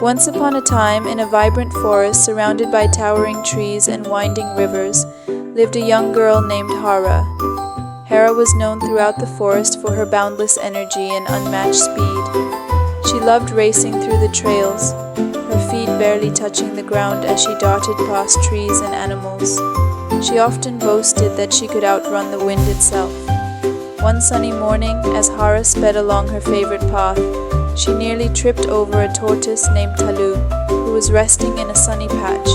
Once upon a time, in a vibrant forest surrounded by towering trees and winding rivers, lived a young girl named Hara. Hara was known throughout the forest for her boundless energy and unmatched speed. She loved racing through the trails, her feet barely touching the ground as she darted past trees and animals. She often boasted that she could outrun the wind itself. One sunny morning, as Hara sped along her favorite path, she nearly tripped over a tortoise named Talu, who was resting in a sunny patch.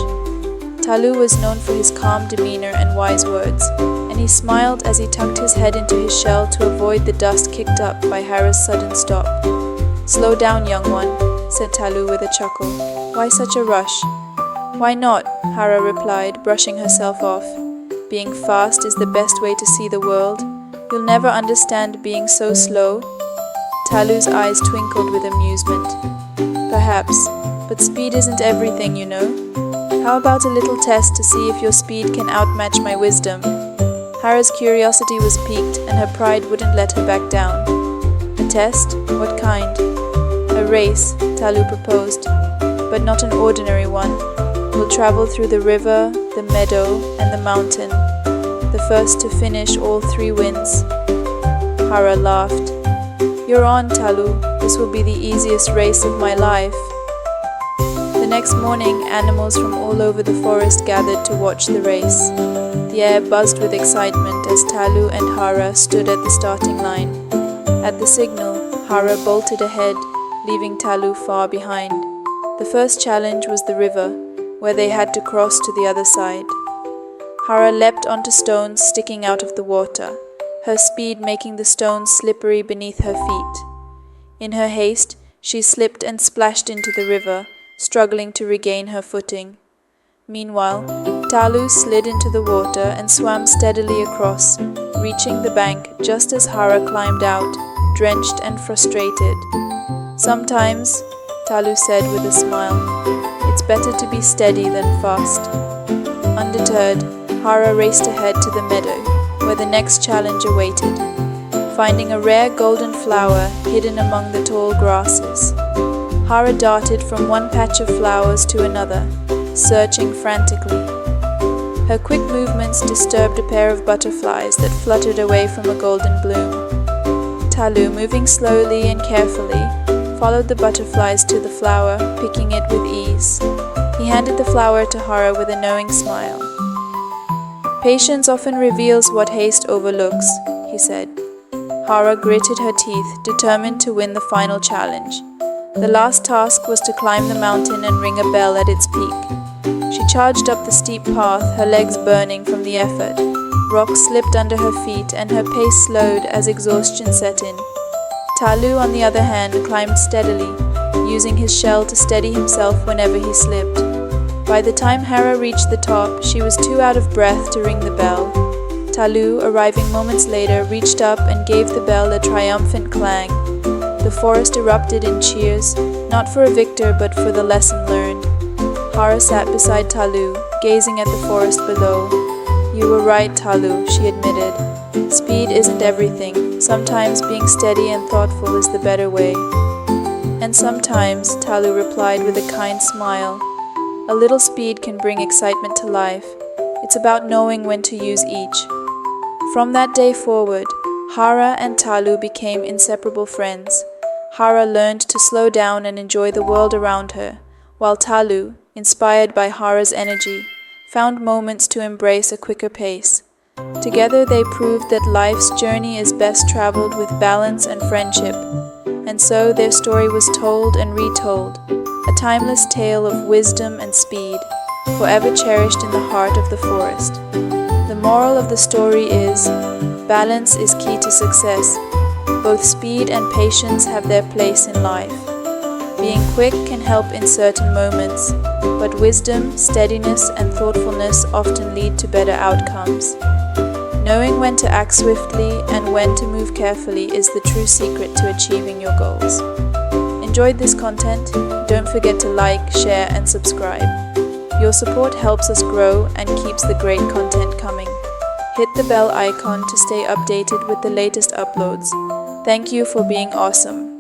Talu was known for his calm demeanor and wise words, and he smiled as he tucked his head into his shell to avoid the dust kicked up by Hara's sudden stop. "Slow down, young one," said Talu with a chuckle. "Why such a rush?" "Why not?" Hara replied, brushing herself off. "Being fast is the best way to see the world. You'll never understand being so slow." Talu's eyes twinkled with amusement. "Perhaps, but speed isn't everything, you know. How about a little test to see if your speed can outmatch my wisdom?" Hara's curiosity was piqued, and her pride wouldn't let her back down. "A test? What kind?" "A race," Talu proposed, "but not an ordinary one. We'll travel through the river, the meadow, and the mountain. The first to finish all 3 wins." Hara laughed. "You're on, Talu. This will be the easiest race of my life." The next morning, animals from all over the forest gathered to watch the race. The air buzzed with excitement as Talu and Hara stood at the starting line. At the signal, Hara bolted ahead, leaving Talu far behind. The first challenge was the river, where they had to cross to the other side. Hara leapt onto stones sticking out of the water, her speed making the stones slippery beneath her feet. In her haste, she slipped and splashed into the river, struggling to regain her footing. Meanwhile, Talu slid into the water and swam steadily across, reaching the bank just as Hara climbed out, drenched and frustrated. "Sometimes," Talu said with a smile, "it's better to be steady than fast." Undeterred, Hara raced ahead to the meadow, where the next challenge awaited, finding a rare golden flower hidden among the tall grasses. Hara darted from one patch of flowers to another, searching frantically. Her quick movements disturbed a pair of butterflies that fluttered away from a golden bloom. Talu, moving slowly and carefully, followed the butterflies to the flower, picking it with ease. He handed the flower to Hara with a knowing smile. "Patience often reveals what haste overlooks," he said. Hara gritted her teeth, determined to win the final challenge. The last task was to climb the mountain and ring a bell at its peak. She charged up the steep path, her legs burning from the effort. Rocks slipped under her feet, and her pace slowed as exhaustion set in. Talu, on the other hand, climbed steadily, using his shell to steady himself whenever he slipped. By the time Hara reached the top, she was too out of breath to ring the bell. Talu, arriving moments later, reached up and gave the bell a triumphant clang. The forest erupted in cheers, not for a victor but for the lesson learned. Hara sat beside Talu, gazing at the forest below. "You were right, Talu," she admitted. "Speed isn't everything. Sometimes being steady and thoughtful is the better way." "And sometimes," Talu replied with a kind smile, "a little speed can bring excitement to life. It's about knowing when to use each." From that day forward, Hara and Talu became inseparable friends. Hara learned to slow down and enjoy the world around her, while Talu, inspired by Hara's energy, found moments to embrace a quicker pace. Together they proved that life's journey is best traveled with balance and friendship, and so their story was told and retold, a timeless tale of wisdom and speed, forever cherished in the heart of the forest. The moral of the story is, balance is key to success. Both speed and patience have their place in life. Being quick can help in certain moments, but wisdom, steadiness, and thoughtfulness often lead to better outcomes. Knowing when to act swiftly and when to move carefully is the true secret to achieving your goals. Enjoyed this content? Don't forget to like, share, and subscribe. Your support helps us grow and keeps the great content coming. Hit the bell icon to stay updated with the latest uploads. Thank you for being awesome.